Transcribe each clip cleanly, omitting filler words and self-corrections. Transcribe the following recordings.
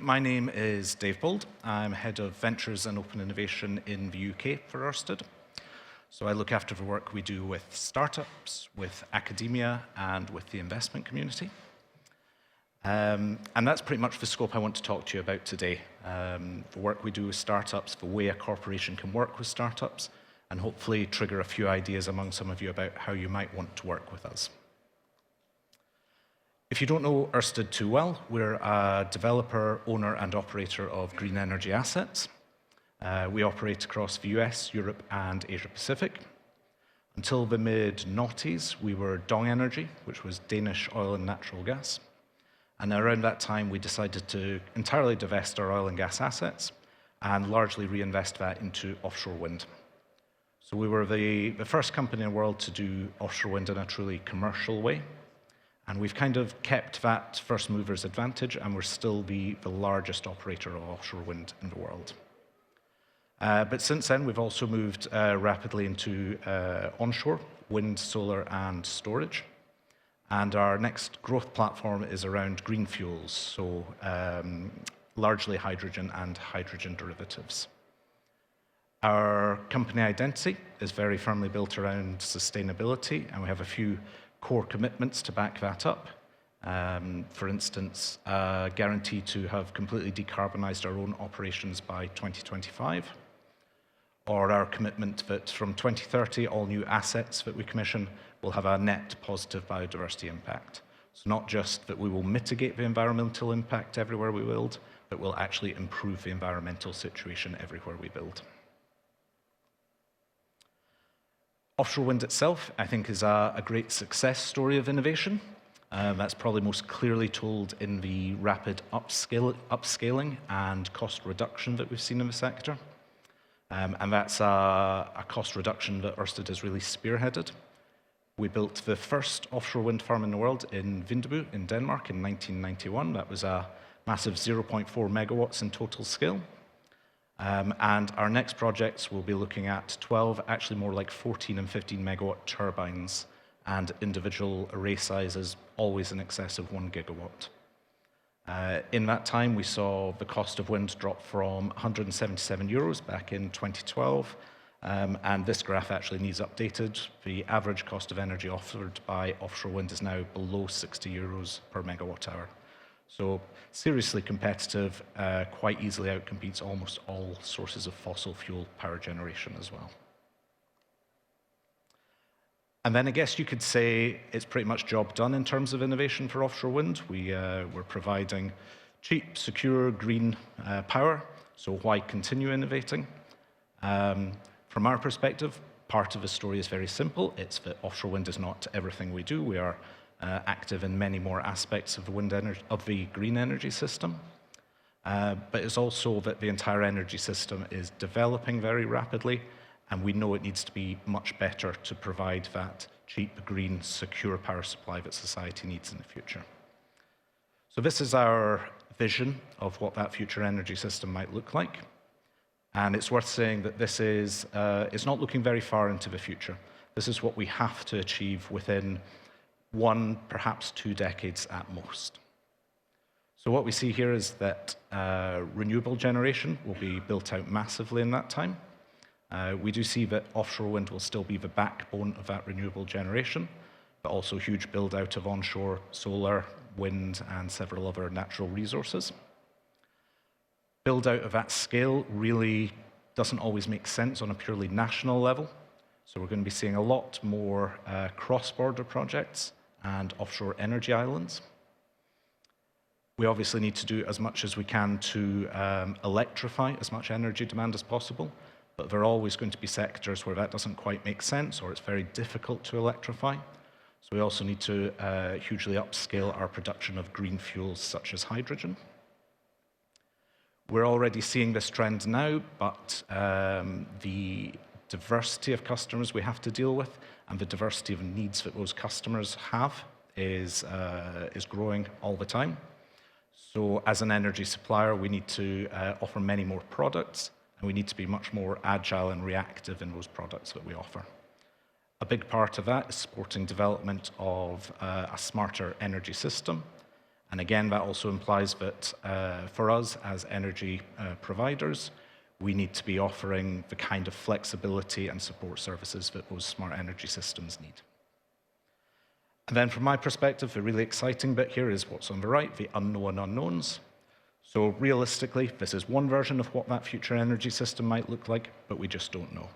My name is Dave Bould. I'm Head of Ventures and Open Innovation in the UK for ØRSTED. So I look after the work we do with startups, with academia, and with the investment community. And that's pretty much the scope I want to talk to you about today. The work we do with startups, the way a corporation can work with startups, and hopefully trigger a few ideas among some of you about how you might want to work with us. If you don't know ØRSTED too well, we're a developer, owner, and operator of green energy assets. We operate across the US, Europe, and Asia Pacific. Until the mid-noughties, we were Dong Energy, which was Danish oil and natural gas. And around that time, we decided to entirely divest our oil and gas assets and largely reinvest that into offshore wind. So we were the first company in the world to do offshore wind in a truly commercial way. And we've kind of kept that first mover's advantage, and we're still the largest operator of offshore wind in the world. But since then, we've also moved rapidly into onshore wind, solar, and storage. And our next growth platform is around green fuels, so largely hydrogen and hydrogen derivatives. Our company identity is very firmly built around sustainability, and we have a few core commitments to back that up. For instance, a guarantee to have completely decarbonized our own operations by 2025, or our commitment that from 2030, all new assets that we commission will have a net positive biodiversity impact. So not just that we will mitigate the environmental impact everywhere we build, but we'll actually improve the environmental situation everywhere we build. Offshore wind itself, I think, is a great success story of innovation. That's probably most clearly told in the rapid upscaling and cost reduction that we've seen in the sector. And that's a cost reduction that ØRSTED has really spearheaded. We built the first offshore wind farm in the world in Bilbao in Denmark in 1991. That was a massive 0.4 megawatts in total scale. And our next projects will be looking at 12, actually more like 14 and 15 megawatt turbines, and individual array sizes always in excess of 1 gigawatt. In that time, we saw the cost of wind drop from 177 euros back in 2012, and this graph actually needs updated. The average cost of energy offered by offshore wind is now below 60 euros per megawatt hour. So seriously competitive, quite easily outcompetes almost all sources of fossil fuel power generation as well. And then I guess you could say it's pretty much job done in terms of innovation for offshore wind. We're providing cheap, secure, green power, so why continue innovating? From our perspective, part of the story is very simple. It's that offshore wind is not everything we do. We are active in many more aspects of the green energy system. But it's also that the entire energy system is developing very rapidly, and we know it needs to be much better to provide that cheap, green, secure power supply that society needs in the future. So this is our vision of what that future energy system might look like. And it's worth saying that this is it's not looking very far into the future. This is what we have to achieve within 1, perhaps 2 decades at most. So what we see here is that renewable generation will be built out massively in that time. We do see that offshore wind will still be the backbone of that renewable generation, but also huge build out of onshore solar, wind, and several other natural resources. Build out of that scale really doesn't always make sense on a purely national level. So we're going to be seeing a lot more cross-border projects and offshore energy islands. We obviously need to do as much as we can to electrify as much energy demand as possible, but there are always going to be sectors where that doesn't quite make sense or it's very difficult to electrify. So we also need to hugely upscale our production of green fuels such as hydrogen. We're already seeing this trend now, but the diversity of customers we have to deal with and the diversity of needs that those customers have is growing all the time. So as an energy supplier, we need to offer many more products, and we need to be much more agile and reactive in those products that we offer. A big part of that is supporting development of a smarter energy system And again, that also implies that for us as energy providers, we need to be offering the kind of flexibility and support services that those smart energy systems need. And then from my perspective, the really exciting bit here is what's on the right, the unknown unknowns. So realistically, this is one version of what that future energy system might look like, but we just don't know.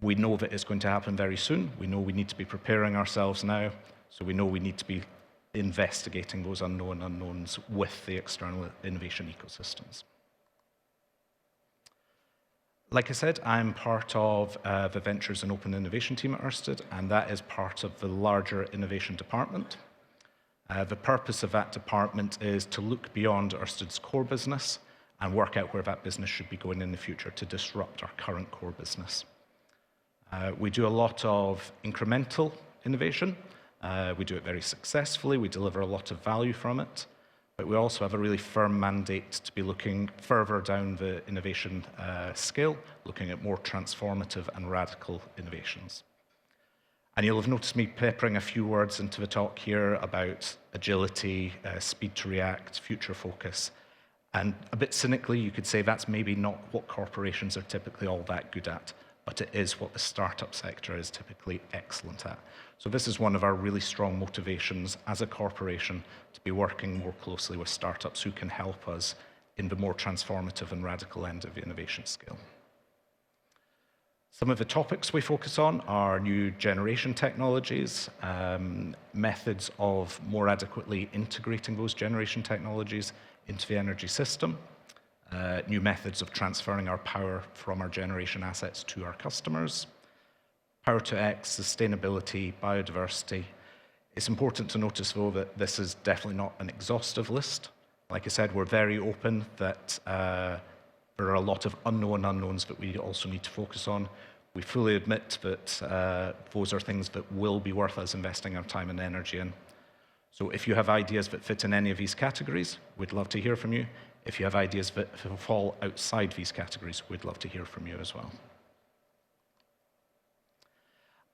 We know that it's going to happen very soon. We know we need to be preparing ourselves now. So we know we need to be investigating those unknown unknowns with the external innovation ecosystems. Like I said, I'm part of the Ventures and Open Innovation team at ÖRSTED, and that is part of the larger innovation department. The purpose of that department is to look beyond ÖRSTED's core business and work out where that business should be going in the future to disrupt our current core business. We do a lot of incremental innovation. We do it very successfully. We deliver a lot of value from it. But we also have a really firm mandate to be looking further down the innovation scale, looking at more transformative and radical innovations. And you'll have noticed me peppering a few words into the talk here about agility, speed to react, future focus. And a bit cynically, you could say that's maybe not what corporations are typically all that good at, but it is what the startup sector is typically excellent at. So this is one of our really strong motivations as a corporation to be working more closely with startups who can help us in the more transformative and radical end of the innovation scale. Some of the topics we focus on are new generation technologies, methods of more adequately integrating those generation technologies into the energy system, new methods of transferring our power from our generation assets to our customers, Power to X, sustainability, biodiversity. It's important to notice, though, that this is definitely not an exhaustive list. Like I said, we're very open that there are a lot of unknown unknowns that we also need to focus on. We fully admit that those are things that will be worth us investing our time and energy in. So if you have ideas that fit in any of these categories, we'd love to hear from you. If you have ideas that fall outside these categories, we'd love to hear from you as well.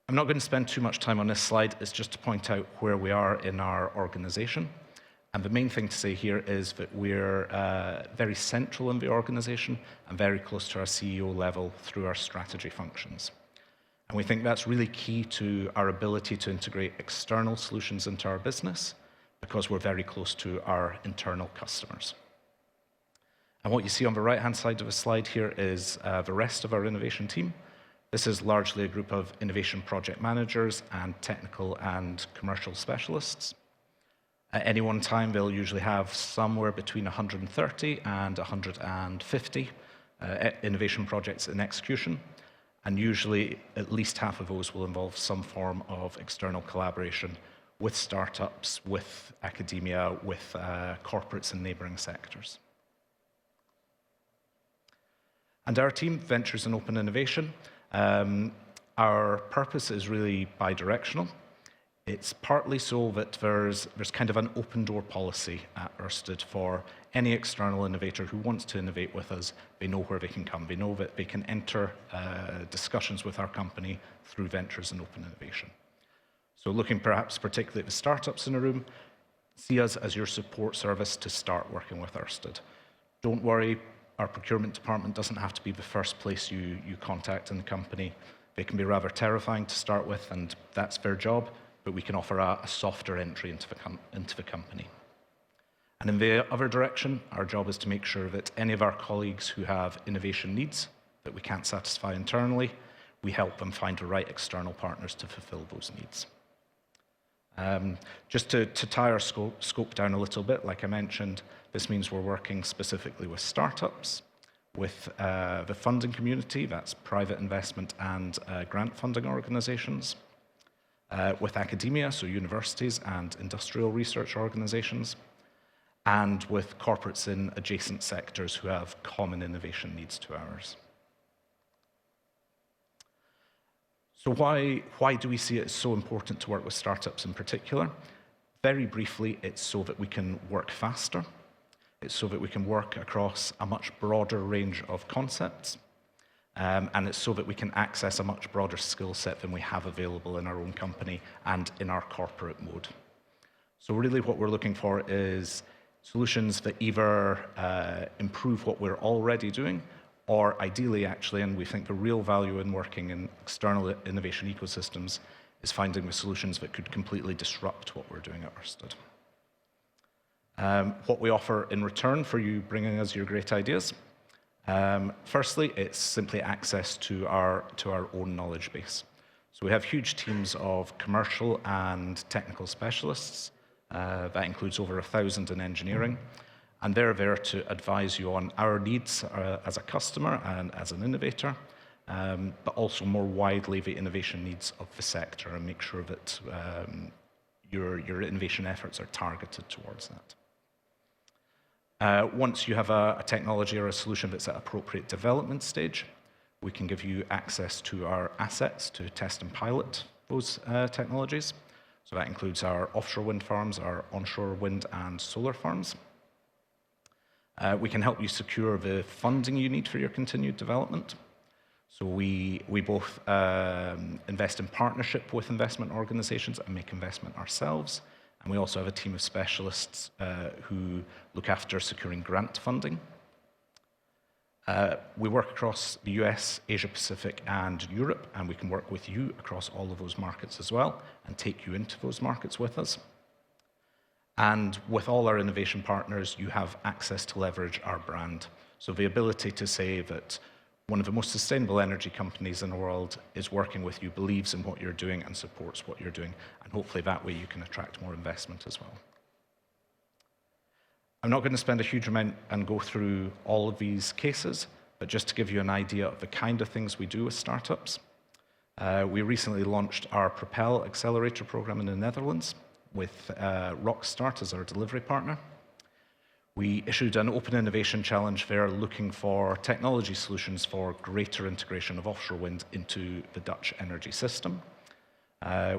I'm not going to spend too much time on this slide. It's just to point out where we are in our organization. And the main thing to say here is that we're very central in the organization and very close to our CEO level through our strategy functions. And we think that's really key to our ability to integrate external solutions into our business because we're very close to our internal customers. And what you see on the right-hand side of the slide here is the rest of our innovation team. This is largely a group of innovation project managers and technical and commercial specialists. At any one time, they'll usually have somewhere between 130 and 150 innovation projects in execution. And usually, at least half of those will involve some form of external collaboration with startups, with academia, with corporates and neighboring sectors. And our team, Ventures and Open Innovation, our purpose is really bi-directional. It's partly so that there's kind of an open door policy at ÖRSTED for any external innovator who wants to innovate with us. They know where they can come. They know that they can enter discussions with our company through Ventures and Open Innovation. So looking perhaps particularly at the startups in the room, see us as your support service to start working with ÖRSTED. Don't worry, our procurement department doesn't have to be the first place you contact in the company. They can be rather terrifying to start with, and that's their job, but we can offer a softer entry into the company. And in the other direction, our job is to make sure that any of our colleagues who have innovation needs that we can't satisfy internally, we help them find the right external partners to fulfill those needs. Just to tie our scope down a little bit, like I mentioned, this means we're working specifically with startups, with the funding community, that's private investment and grant funding organizations, with academia, so universities and industrial research organizations, and with corporates in adjacent sectors who have common innovation needs to ours. So why do we see it so important to work with startups in particular? Very briefly, it's so that we can work faster. It's so that we can work across a much broader range of concepts. And it's so that we can access a much broader skill set than we have available in our own company and in our corporate mode. So really what we're looking for is solutions that either improve what we're already doing, or ideally actually, and we think the real value in working in external innovation ecosystems is finding the solutions that could completely disrupt what we're doing at Ørsted. What we offer in return for you bringing us your great ideas. Firstly, it's simply access to our own knowledge base. So we have huge teams of commercial and technical specialists. That includes over 1,000 in engineering. And they're there to advise you on our needs as a customer and as an innovator, but also more widely the innovation needs of the sector, and make sure that your innovation efforts are targeted towards that. Once you have a technology or a solution that's at appropriate development stage, we can give you access to our assets to test and pilot those technologies. So that includes our offshore wind farms, our onshore wind and solar farms. We can help you secure the funding you need for your continued development. So we both invest in partnership with investment organizations and make investment ourselves. And we also have a team of specialists who look after securing grant funding. We work across the US, Asia Pacific, and Europe, and we can work with you across all of those markets as well and take you into those markets with us. And with all our innovation partners, you have access to leverage our brand. So the ability to say that one of the most sustainable energy companies in the world is working with you, believes in what you're doing, and supports what you're doing. And hopefully that way you can attract more investment as well. I'm not going to spend a huge amount and go through all of these cases, but just to give you an idea of the kind of things we do with startups. We recently launched our Propel Accelerator program in the Netherlands with Rockstart as our delivery partner. We issued an open innovation challenge there looking for technology solutions for greater integration of offshore wind into the Dutch energy system.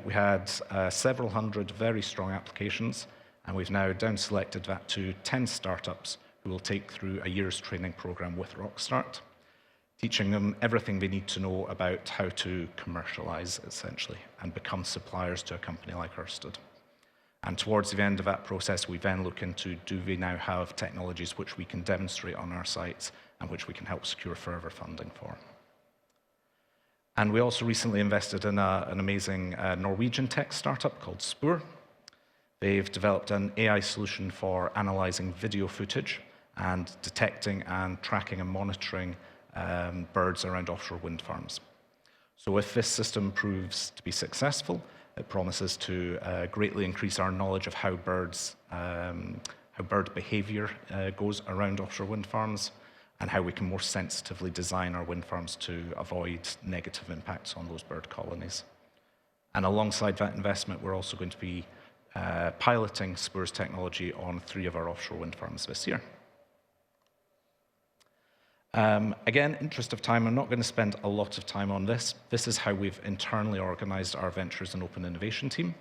We had several hundred very strong applications, and we've now down-selected that to 10 startups who will take through a year's training program with Rockstart, teaching them everything they need to know about how to commercialize, essentially, and become suppliers to a company like Ørsted. And towards the end of that process, we then look into, do we now have technologies which we can demonstrate on our sites and which we can help secure further funding for. And we also recently invested in an amazing Norwegian tech startup called Spoor. They've developed an AI solution for analyzing video footage and detecting and tracking and monitoring birds around offshore wind farms. So if this system proves to be successful, it promises to greatly increase our knowledge of how bird behavior goes around offshore wind farms, and how we can more sensitively design our wind farms to avoid negative impacts on those bird colonies. And alongside that investment, we're also going to be piloting Spoor's technology on 3 of our offshore wind farms this year. Again, interest of time, I'm not going to spend a lot of time on this. This is how we've internally organized our ventures and open innovation team.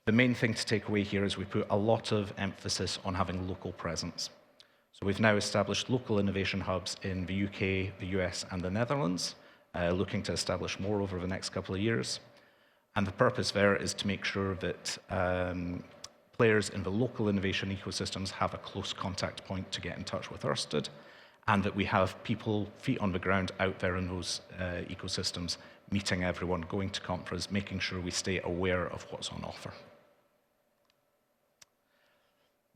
The main thing to take away here is we put a lot of emphasis on having local presence. So we've now established local innovation hubs in the UK, the US, and the Netherlands, looking to establish more over the next couple of years. And the purpose there is to make sure that players in the local innovation ecosystems have a close contact point to get in touch with Ørsted, and that we have people, feet on the ground, out there in those ecosystems, meeting everyone, going to conferences, making sure we stay aware of what's on offer.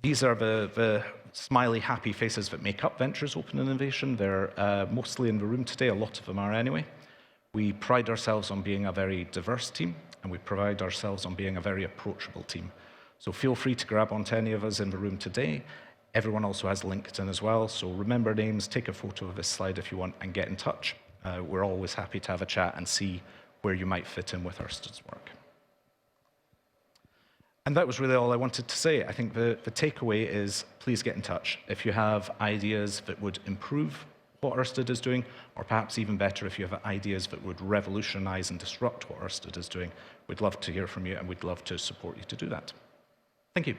These are the smiley, happy faces that make up Ventures Open Innovation. They're mostly in the room today, a lot of them are anyway. We pride ourselves on being a very diverse team, and we pride ourselves on being a very approachable team. So feel free to grab onto any of us in the room today. Everyone also has LinkedIn as well, so remember names, take a photo of this slide if you want, and get in touch. We're always happy to have a chat and see where you might fit in with Ørsted's work. And that was really all I wanted to say. I think the takeaway is, please get in touch. If you have ideas that would improve what Ørsted is doing, or perhaps even better, if you have ideas that would revolutionize and disrupt what Ørsted is doing, we'd love to hear from you, and we'd love to support you to do that. Thank you.